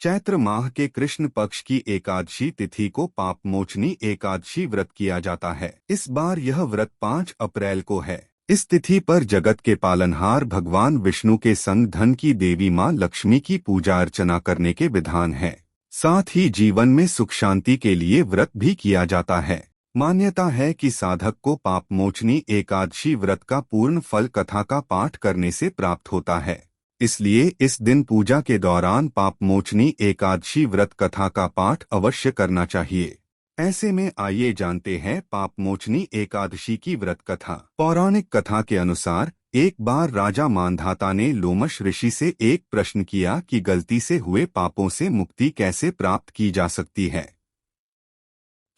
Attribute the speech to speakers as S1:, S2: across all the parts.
S1: चैत्र माह के कृष्ण पक्ष की एकादशी तिथि को पापमोचनी एकादशी व्रत किया जाता है। इस बार यह व्रत 5 अप्रैल को है। इस तिथि पर जगत के पालनहार भगवान विष्णु के संग धन की देवी मां लक्ष्मी की पूजा अर्चना करने के विधान है। साथ ही जीवन में सुख शांति के लिए व्रत भी किया जाता है। मान्यता है कि साधक को पापमोचनी एकादशी व्रत का पूर्ण फल कथा का पाठ करने से प्राप्त होता है। इसलिए इस दिन पूजा के दौरान पापमोचनी एकादशी व्रत कथा का पाठ अवश्य करना चाहिए। ऐसे में आइए जानते हैं पापमोचनी एकादशी की व्रत कथा। पौराणिक कथा के अनुसार एक बार राजा मांधाता ने लोमश ऋषि से एक प्रश्न किया कि गलती से हुए पापों से मुक्ति कैसे प्राप्त की जा सकती है।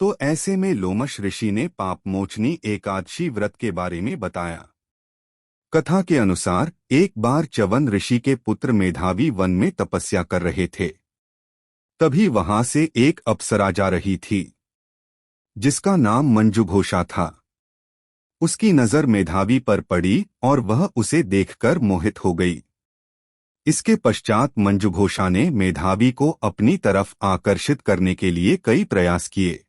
S1: तो ऐसे में लोमश ऋषि ने पापमोचनी एकादशी व्रत के बारे में बताया। कथा के अनुसार एक बार च्यवन ऋषि के पुत्र मेधावी वन में तपस्या कर रहे थे। तभी वहां से एक अप्सरा जा रही थी जिसका नाम मंजुघोषा था। उसकी नजर मेधावी पर पड़ी और वह उसे देखकर मोहित हो गई। इसके पश्चात मंजुघोषा ने मेधावी को अपनी तरफ आकर्षित करने के लिए कई प्रयास किए।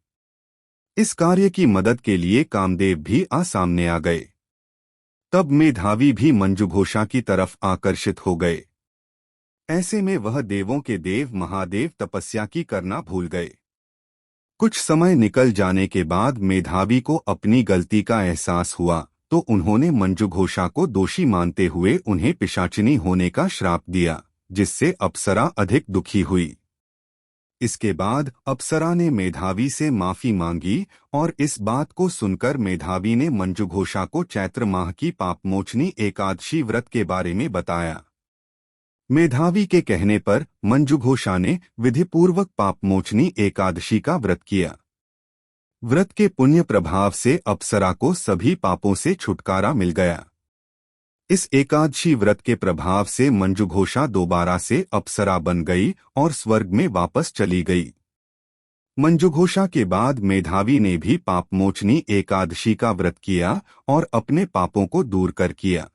S1: इस कार्य की मदद के लिए कामदेव भी सामने आ गए। तब मेधावी भी मंजुघोषा की तरफ आकर्षित हो गए। ऐसे में वह देवों के देव महादेव तपस्या की करना भूल गए। कुछ समय निकल जाने के बाद मेधावी को अपनी गलती का एहसास हुआ तो उन्होंने मंजुघोषा को दोषी मानते हुए उन्हें पिशाचिनी होने का श्राप दिया, जिससे अप्सरा अधिक दुखी हुई। इसके बाद अप्सरा ने मेधावी से माफी मांगी और इस बात को सुनकर मेधावी ने मंजुघोषा को चैत्र माह की पापमोचनी एकादशी व्रत के बारे में बताया। मेधावी के कहने पर मंजुघोषा ने विधिपूर्वक पापमोचनी एकादशी का व्रत किया। व्रत के पुण्य प्रभाव से अप्सरा को सभी पापों से छुटकारा मिल गया। इस एकादशी व्रत के प्रभाव से मंजुघोषा दोबारा से अप्सरा बन गई और स्वर्ग में वापस चली गई। मंजुघोषा के बाद मेधावी ने भी पापमोचनी एकादशी का व्रत किया और अपने पापों को दूर कर किया।